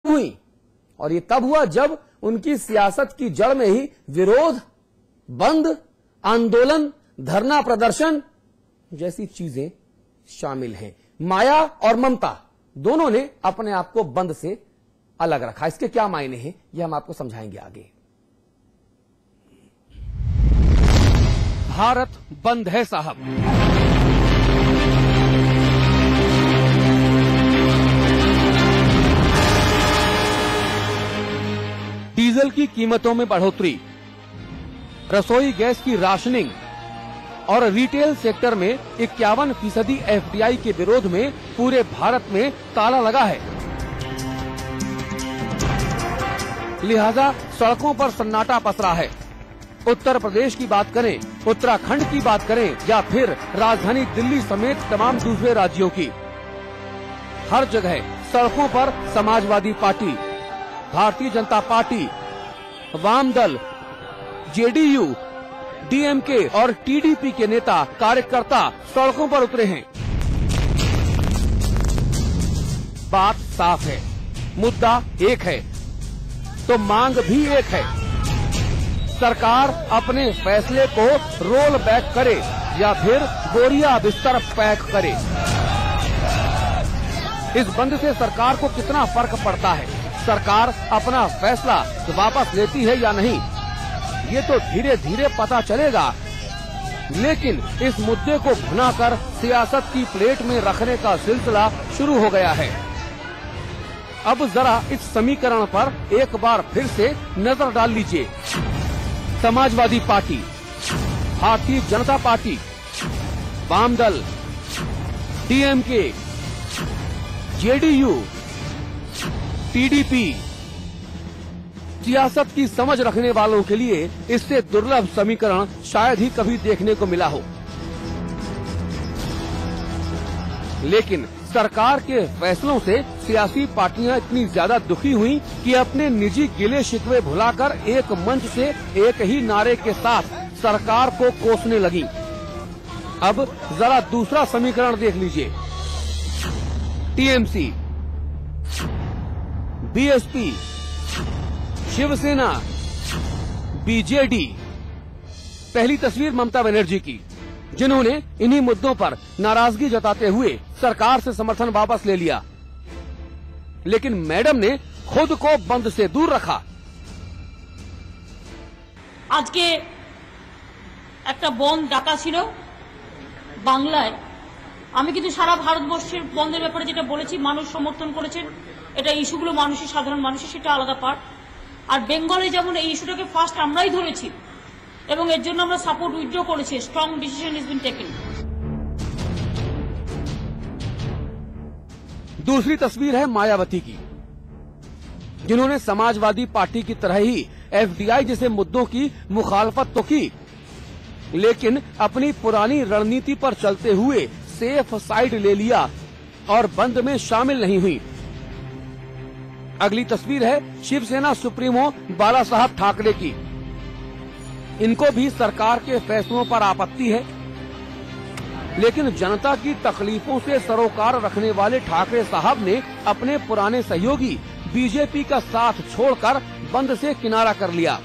हुई, और ये तब हुआ जब उनकी सियासत की जड़ में ही विरोध, बंद, आंदोलन, धरना प्रदर्शन जैसी चीजें शामिल हैं। माया और ममता दोनों ने अपने आप को बंद से अलग रखा। इसके क्या मायने हैं यह हम आपको समझाएंगे आगे। भारत बंद है साहब। डीजल की कीमतों में बढ़ोतरी, रसोई गैस की राशनिंग और रिटेल सेक्टर में 51% एफडीआई के विरोध में पूरे भारत में ताला लगा है। लिहाजा सड़कों पर सन्नाटा पसरा है। उत्तर प्रदेश की बात करें, उत्तराखंड की बात करें या फिर राजधानी दिल्ली समेत तमाम दूसरे राज्यों की, हर जगह सड़कों पर समाजवादी पार्टी, भारतीय जनता पार्टी, वाम दल, जेडीयू, डीएमके और टीडीपी के नेता कार्यकर्ता सड़कों पर उतरे हैं। बात साफ है, मुद्दा एक है तो मांग भी एक है। सरकार अपने फैसले को रोल बैक करे या फिर बोरिया बिस्तर पैक करे। इस बंद से सरकार को कितना फर्क पड़ता है, सरकार अपना फैसला वापस लेती है या नहीं, ये तो धीरे धीरे पता चलेगा। लेकिन इस मुद्दे को भुनाकर सियासत की प्लेट में रखने का सिलसिला शुरू हो गया है। अब जरा इस समीकरण पर एक बार फिर से नजर डाल लीजिए। समाजवादी पार्टी, भारतीय जनता पार्टी, वाम दल, डीएमके, जेडीयू, टीडीपी, सियासत की समझ रखने वालों के लिए इससे दुर्लभ समीकरण शायद ही कभी देखने को मिला हो। लेकिन सरकार के फैसलों से सियासी पार्टियां इतनी ज्यादा दुखी हुई कि अपने निजी गिले शिकवे भुलाकर एक मंच से एक ही नारे के साथ सरकार को कोसने लगी। अब जरा दूसरा समीकरण देख लीजिए। TMC, BSP, Shivsena, BJD. पहली तस्वीर ममता बनर्जी की, जिन्होंने इन्हीं मुद्दों पर नाराजगी जताते हुए सरकार से समर्थन वापस ले लिया। लेकिन मैडम ने खुद को बंद से दूर रखा। आज के একটা বন্ধ ডাকা ছিল বাংলায়। আমি কিন্তু সারা ভারতবর্ষের বন্ধের ব্যাপারে যেটা বলেছি, মানুষ সমর্থন করেছেন। এটা ইস্যুগুলো মানুষের, সাধারণ মানুষের, সেটা আলাদা পার্ট। আর বেঙ্গলে যেমন এই ইস্যুটাকে ফার্স্ট আমরাই ধরেছি এবং এর জন্য আমরা সাপোর্ট উইথড্র করেছি। Strong decision is been taken. दूसरी तस्वीर है मायावती की, जिन्होंने समाजवादी पार्टी की तरह ही एफडीआई जैसे मुद्दों की मुखालफत तो की, लेकिन अपनी पुरानी रणनीति पर चलते हुए सेफ साइड ले लिया और बंद में शामिल नहीं हुई। अगली तस्वीर है शिवसेना सुप्रीमो बाला साहब ठाकरे की। इनको भी सरकार के फैसलों पर आपत्ति है, लेकिन जनता की तकलीफों से सरोकार रखने वाले ठाकरे साहब ने अपने पुराने सहयोगी बीजेपी का साथ छोड़कर बंद से किनारा कर लिया।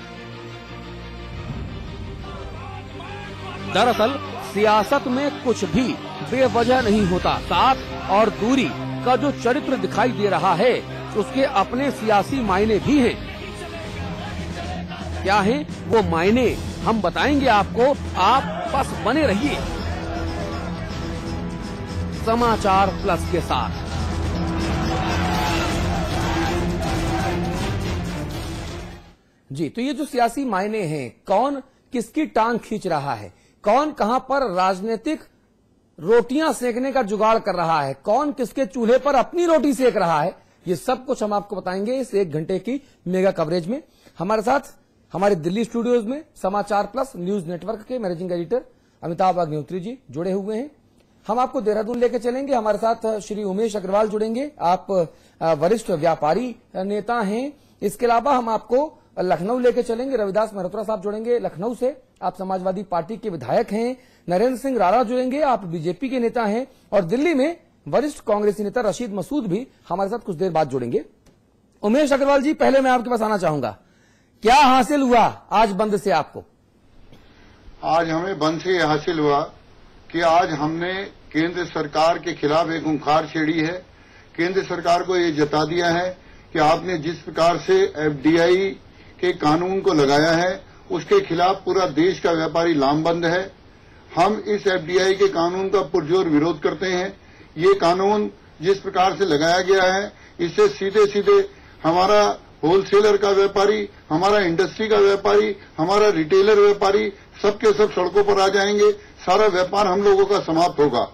दरअसल सियासत में कुछ भी बेवजह नहीं होता। साथ और दूरी का जो चरित्र दिखाई दे रहा है, उसके अपने सियासी मायने भी हैं। क्या हैं वो मायने, हम बताएंगे आपको। आप बस बने रहिए समाचार प्लस के साथ। जी, तो ये जो सियासी मायने हैं, कौन किसकी टांग खींच रहा है, कौन कहां पर राजनीतिक रोटियां सेकने का जुगाड़ कर रहा है, कौन किसके चूल्हे पर अपनी रोटी सेक रहा है, ये सब कुछ हम आपको बताएंगे इस 1 घंटे की मेगा कवरेज में। हमारे साथ हमारे दिल्ली स्टूडियोज में समाचार प्लस न्यूज नेटवर्क के मैनेजिंग एडिटर अमिताभ अग्निहोत्री जी जुड़े हुए हैं। हम आपको देहरादून लेके चलेंगे। हमारे साथ श्री उमेश अग्रवाल जुड़ेंगे, आप वरिष्ठ व्यापारी नेता हैं। इसके अलावा हम आपको लखनऊ लेके चलेंगे, रविदास मल्होत्रा साहब जुड़ेंगे लखनऊ से, आप समाजवादी पार्टी के विधायक हैं। नरेंद्र सिंह राणा जुड़ेंगे, आप बीजेपी के नेता हैं। और दिल्ली में वरिष्ठ कांग्रेसी नेता रशीद मसूद भी हमारे साथ कुछ देर बाद जुड़ेंगे। उमेश अग्रवाल जी, पहले मैं आपके पास आना चाहूंगा, क्या हासिल हुआ आज बंद से आपको? आज हमें बंद से यह हासिल हुआ कि आज हमने केंद्र सरकार के खिलाफ एक हुंकार छेड़ी है। केंद्र सरकार को ये जता दिया है कि आपने जिस प्रकार से एफडीआई के कानून को लगाया है उसके खिलाफ पूरा देश का व्यापारी लामबंद है। हम इस एफडीआई के कानून का पुरजोर विरोध करते हैं। ये कानून जिस प्रकार से लगाया गया है इससे सीधे सीधे हमारा होलसेलर का व्यापारी, हमारा इंडस्ट्री का व्यापारी, हमारा रिटेलर व्यापारी सबके सब सड़कों पर आ जाएंगे। सारा व्यापार हम लोगों का समाप्त होगा।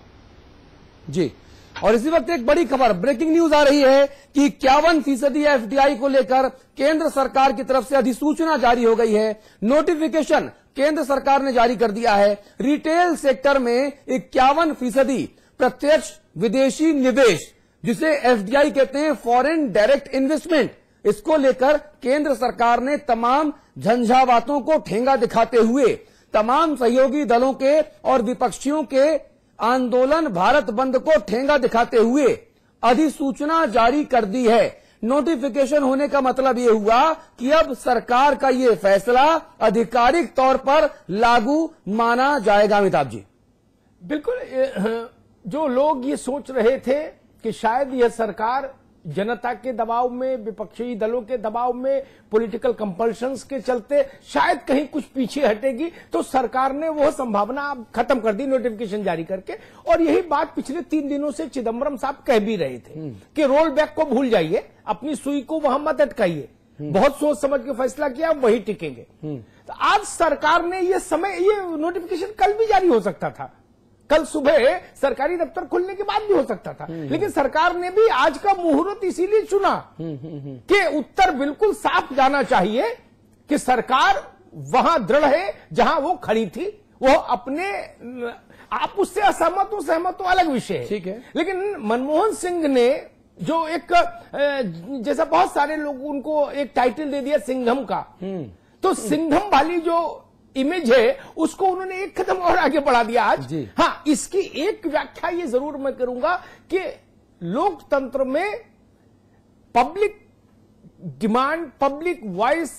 जी, और इसी वक्त एक बड़ी खबर, ब्रेकिंग न्यूज आ रही है कि 51% एफडीआई को लेकर केंद्र सरकार की तरफ से अधिसूचना जारी हो गई है। नोटिफिकेशन केंद्र सरकार ने जारी कर दिया है। रिटेल सेक्टर में 51% प्रत्यक्ष विदेशी निवेश, जिसे एफडीआई कहते हैं, फॉरेन डायरेक्ट इन्वेस्टमेंट, इसको लेकर केंद्र सरकार ने तमाम झंझावातों को ठेंगा दिखाते हुए तमाम सहयोगी दलों के और विपक्षियों के आंदोलन भारत बंद को ठेंगा दिखाते हुए अधिसूचना जारी कर दी है। नोटिफिकेशन होने का मतलब यह हुआ कि अब सरकार का यह फैसला आधिकारिक तौर पर लागू माना जाएगा। अमिताभ जी, बिल्कुल, जो लोग ये सोच रहे थे कि शायद यह सरकार जनता के दबाव में, विपक्षी दलों के दबाव में, पॉलिटिकल कंपल्शंस के चलते शायद कहीं कुछ पीछे हटेगी, तो सरकार ने वह संभावना खत्म कर दी नोटिफिकेशन जारी करके। और यही बात पिछले 3 दिनों से चिदम्बरम साहब कह भी रहे थे कि रोल बैक को भूल जाइए, अपनी सुई को वहां मत अटकाइए, बहुत सोच समझ के फैसला किया, वही टिकेंगे। तो आज सरकार ने ये नोटिफिकेशन कल भी जारी हो सकता था, कल सुबह सरकारी दफ्तर खुलने के बाद भी हो सकता था, लेकिन सरकार ने भी आज का मुहूर्त इसीलिए चुना कि उत्तर बिल्कुल साफ जाना चाहिए कि सरकार वहां दृढ़ है जहां वो खड़ी थी। वो अपने, आप उससे असहमत हो सहमत हो अलग विषय है, ठीक है, लेकिन मनमोहन सिंह ने जो एक, जैसा बहुत सारे लोग उनको एक टाइटल दे दिया सिंघम का, तो सिंघम वाली जो इमेज है उसको उन्होंने एक कदम और आगे बढ़ा दिया आज। हाँ, इसकी एक व्याख्या ये जरूर मैं करूंगा कि लोकतंत्र में पब्लिक डिमांड, पब्लिक वॉइस,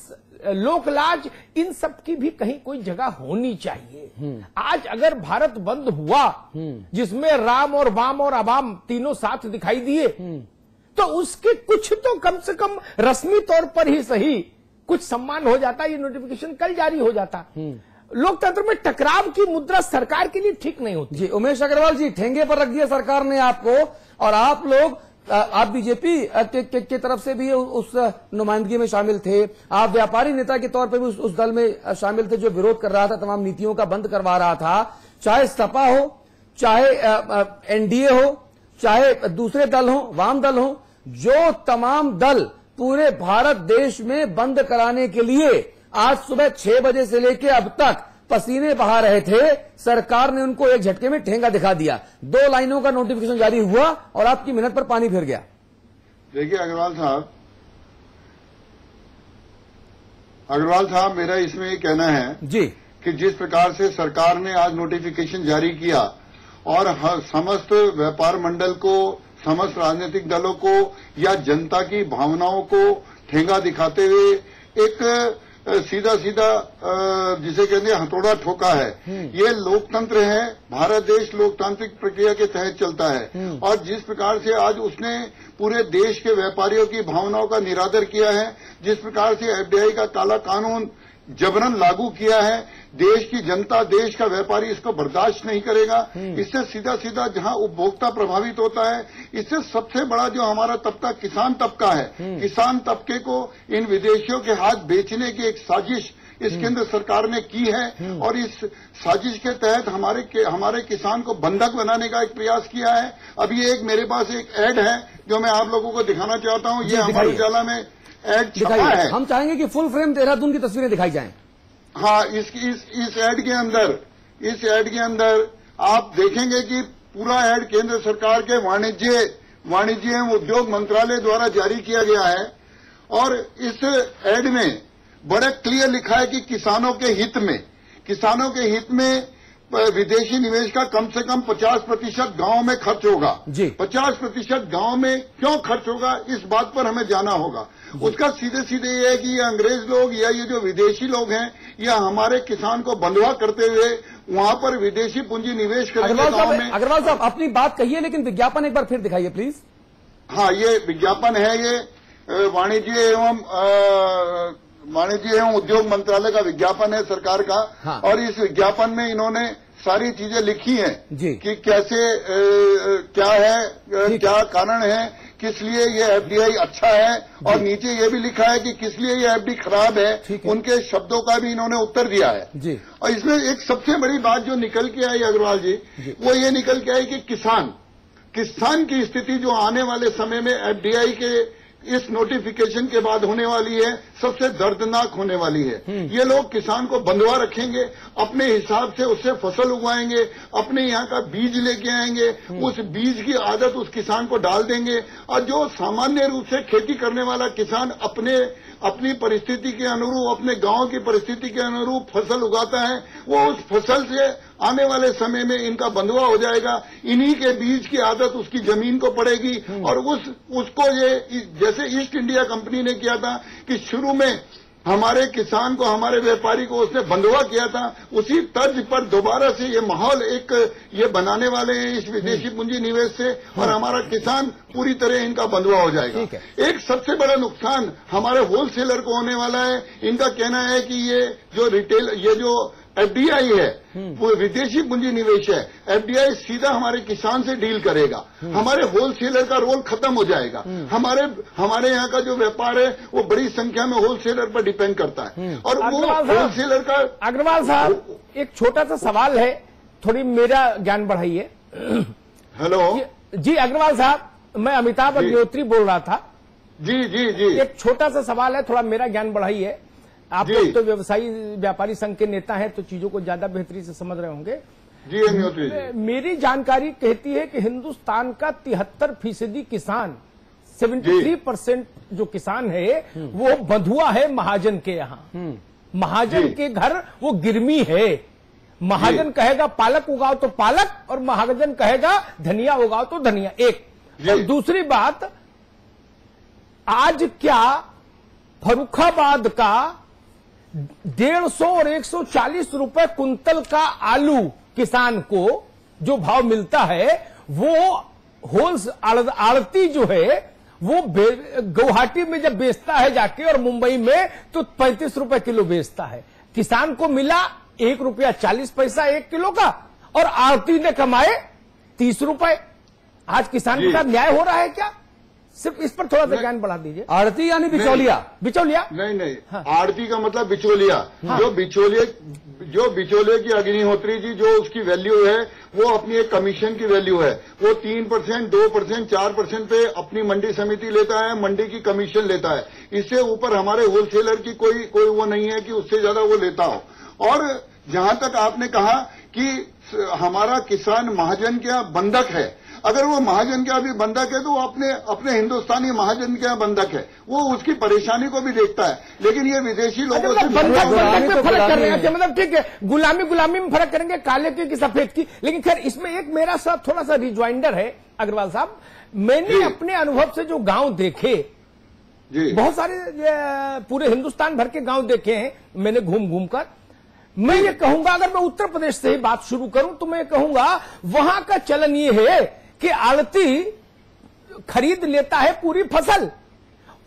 लोकलाज, इन सब की भी कहीं कोई जगह होनी चाहिए। आज अगर भारत बंद हुआ जिसमें राम और वाम और अवाम तीनों साथ दिखाई दिए, तो उसके कुछ तो कम से कम रस्मी तौर पर ही सही कुछ सम्मान हो जाता, ये नोटिफिकेशन कल जारी हो जाता। लोकतंत्र में टकराव की मुद्रा सरकार के लिए ठीक नहीं होती। जी, उमेश अग्रवाल जी, ठेंगे पर रख दिया सरकार ने आपको, और आप लोग, आप बीजेपी के तरफ से भी उस नुमाइंदगी में शामिल थे, आप व्यापारी नेता के तौर पर भी उस दल में शामिल थे जो विरोध कर रहा था, तमाम नीतियों का बंद करवा रहा था। चाहे सपा हो, चाहे एनडीए हो, चाहे दूसरे दल हो, वाम दल हो, जो तमाम दल पूरे भारत देश में बंद कराने के लिए आज सुबह 6 बजे से लेकर अब तक पसीने बहा रहे थे, सरकार ने उनको एक झटके में ठेंगा दिखा दिया। 2 लाइनों का नोटिफिकेशन जारी हुआ और आपकी मेहनत पर पानी फिर गया। देखिए अग्रवाल साहब, मेरा इसमें ये कहना है जी कि जिस प्रकार से सरकार ने आज नोटिफिकेशन जारी किया और समस्त व्यापार मंडल को, समस्त राजनीतिक दलों को या जनता की भावनाओं को ठेंगा दिखाते हुए एक सीधा जिसे कहते हैं हथौड़ा ठोका है। ये लोकतंत्र है, भारत देश लोकतांत्रिक प्रक्रिया के तहत चलता है, और जिस प्रकार से आज उसने पूरे देश के व्यापारियों की भावनाओं का निरादर किया है, जिस प्रकार से एफडीआई का काला कानून जबरन लागू किया है, देश की जनता, देश का व्यापारी इसको बर्दाश्त नहीं करेगा। इससे सीधा जहां उपभोक्ता प्रभावित होता है, इससे सबसे बड़ा जो हमारा तबका किसान तबका है, किसान तबके को इन विदेशियों के हाथ बेचने की एक साजिश इस केंद्र सरकार ने की है, और इस साजिश के तहत हमारे किसान को बंधक बनाने का एक प्रयास किया है। अभी एक मेरे पास एक ऐड है जो मैं आप लोगों को दिखाना चाहता हूं। ये हमारे उजाला में ऐड छपा है। हम चाहेंगे कि फुल फ्रेम देहरादून की तस्वीरें दिखाई जाएं। हाँ, इस ऐड के अंदर आप देखेंगे कि पूरा ऐड केंद्र सरकार के वाणिज्य एवं उद्योग मंत्रालय द्वारा जारी किया गया है, और इस ऐड में बड़ा क्लियर लिखा है कि किसानों के हित में विदेशी निवेश का कम से कम 50% गांव में खर्च होगा। 50% गांव में क्यों खर्च होगा, इस बात पर हमें जाना होगा। उसका सीधे सीधे ये है कि ये अंग्रेज लोग या ये जो विदेशी लोग हैं, या हमारे किसान को बंधुआ करते हुए वहां पर विदेशी पूंजी निवेश करेंगे गांव में। अग्रवाल साहब अपनी बात कहिए, लेकिन विज्ञापन एक बार फिर दिखाइए प्लीज। हाँ, ये विज्ञापन है, ये वाणिज्य एवं उद्योग मंत्रालय का विज्ञापन है सरकार का। हाँ। और इस विज्ञापन में इन्होंने सारी चीजें लिखी हैं कि कैसे क्या है, क्या कारण है, किस लिए ये एफडीआई अच्छा है, और नीचे ये भी लिखा है कि किस लिए ये एफडी खराब है। उनके शब्दों का भी इन्होंने उत्तर दिया है। और इसमें एक सबसे बड़ी बात जो निकल के आई अग्रवाल जी, वो ये निकल के आई कि किसान की स्थिति जो आने वाले समय में एफडीआई के इस नोटिफिकेशन के बाद होने वाली है, सबसे दर्दनाक होने वाली है। ये लोग किसान को बंधुआ रखेंगे, अपने हिसाब से उससे फसल उगाएंगे, अपने यहाँ का बीज लेके आएंगे, उस बीज की आदत उस किसान को डाल देंगे, और जो सामान्य रूप से खेती करने वाला किसान अपनी परिस्थिति के अनुरूप, अपने गांव की परिस्थिति के अनुरूप फसल उगाता है, वो उस फसल से आने वाले समय में इनका बंधुआ हो जाएगा। इन्हीं के बीज की आदत उसकी जमीन को पड़ेगी, और उसको ये जैसे ईस्ट इंडिया कंपनी ने किया था कि शुरू में हमारे किसान को, हमारे व्यापारी को उसने बंधुआ किया था, उसी तर्ज पर दोबारा से ये माहौल ये बनाने वाले हैं इस विदेशी पूंजी निवेश से, और हमारा किसान पूरी तरह इनका बंधुआ हो जाएगा। एक सबसे बड़ा नुकसान हमारे होलसेलर को होने वाला है। इनका कहना है कि ये जो एफडीआई है वो विदेशी पूंजी निवेश है, एफडीआई सीधा हमारे किसान से डील करेगा, हमारे होलसेलर का रोल खत्म हो जाएगा। हमारे यहाँ का जो व्यापार है वो बड़ी संख्या में होलसेलर पर डिपेंड करता है, और वो होलसेलर का। अग्रवाल साहब, एक छोटा सा सवाल है, थोड़ी मेरा ज्ञान बढ़ाइए। हेलो जी अग्रवाल साहब, मैं अमिताभ अग्निहोत्री बोल रहा था। जी। एक छोटा सा सवाल है, थोड़ा मेरा ज्ञान बढ़ाइए। आप लोग तो व्यवसायी व्यापारी संघ के नेता हैं, तो चीजों को ज्यादा बेहतरी से समझ रहे होंगे। जी अग्निहोत्री जी। मेरी जानकारी कहती है कि हिंदुस्तान का 73% किसान, 73% जो किसान है वो बंधुआ है महाजन के यहाँ। महाजन के घर वो गिरमी है। महाजन कहेगा पालक उगाओ तो पालक, और महाजन कहेगा धनिया उगाओ तो धनिया। एक और दूसरी बात, आज क्या फर्रुखाबाद का 150 और 140 रुपए कुंतल का आलू किसान को जो भाव मिलता है, वो आड़ती जो है वो गुवाहाटी में जब बेचता है जाके, और मुंबई में तो 35 रुपए किलो बेचता है। किसान को मिला 1 रुपया 40 पैसा 1 किलो का, और आड़ती ने कमाए 30 रुपए। आज किसान के साथ न्याय हो रहा है क्या? सिर्फ इस पर थोड़ा सा ज्ञान बढ़ा दीजिए। आड़ती यानी बिचौलिया? नहीं। हाँ। आड़ती का मतलब बिचौलिया। हाँ। जो बिचौलिए की अग्निहोत्री जी, जो उसकी वैल्यू है वो अपनी एक कमीशन की वैल्यू है। वो 3%, 2%, 4% पे अपनी मंडी समिति लेता है, मंडी की कमीशन लेता है। इससे ऊपर हमारे होलसेलर की कोई वो नहीं है कि उससे ज्यादा वो लेता हो। और जहां तक आपने कहा कि हमारा किसान महाजन के यहाँ बंधक है, अगर वो महाजन के अभी बंधक है तो वो अपने हिंदुस्तानी महाजन के यहाँ बंधक है, वो उसकी परेशानी को भी देखता है। लेकिन ये विदेशी लोगों से बंधक में फर्क कर रहे हैं, मतलब ठीक है, गुलामी में फर्क करेंगे, काले की सफेद की। लेकिन खैर इसमें एक मेरा साथ थोड़ा सा रिज्वाइंडर है अग्रवाल साहब। मैंने अपने अनुभव से जो गांव देखे, बहुत सारे पूरे हिंदुस्तान भर के गांव देखे हैं मैंने घूम कर, मैं ये कहूंगा, अगर मैं उत्तर प्रदेश से ही बात शुरू करूं तो मैं कहूंगा वहां का चलन ये है कि आड़ती खरीद लेता है पूरी फसल,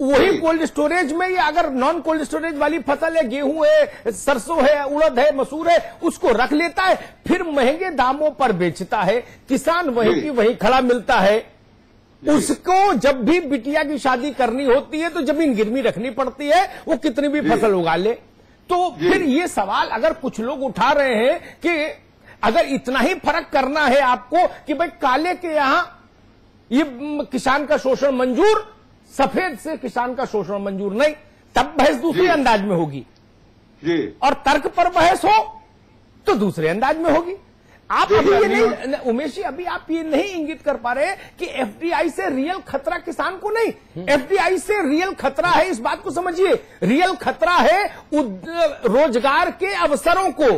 वही कोल्ड स्टोरेज में, या अगर नॉन कोल्ड स्टोरेज वाली फसल है, गेहूं है, सरसों है, उड़द है, मसूर है, उसको रख लेता है, फिर महंगे दामों पर बेचता है। किसान वहीं की वहीं खड़ा मिलता है। उसको जब भी बिटिया की शादी करनी होती है तो जमीन गिरवी रखनी पड़ती है, वो कितनी भी फसल उगा ले। तो फिर ये सवाल अगर कुछ लोग उठा रहे हैं कि अगर इतना ही फर्क करना है आपको कि भाई काले के यहां ये किसान का शोषण मंजूर, सफेद से किसान का शोषण मंजूर नहीं, तब बहस दूसरे अंदाज में होगी। और तर्क पर बहस हो तो दूसरे अंदाज में होगी। आप अभी ये नहीं, उमेश जी, अभी आप ये नहीं इंगित कर पा रहे कि एफडीआई से रियल खतरा किसान को नहीं, एफडीआई से रियल खतरा है, इस बात को समझिए, रियल खतरा है रोजगार के अवसरों को।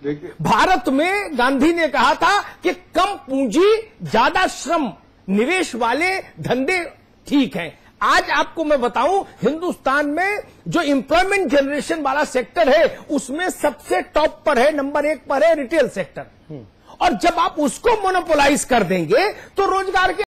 देखिए, भारत में गांधी ने कहा था कि कम पूंजी ज्यादा श्रम निवेश वाले धंधे ठीक हैं। आज आपको मैं बताऊं, हिंदुस्तान में जो एम्प्लॉयमेंट जनरेशन वाला सेक्टर है उसमें सबसे टॉप पर है, नंबर 1 पर है रिटेल सेक्टर। और जब आप उसको मोनोपोलाइज कर देंगे तो रोजगार के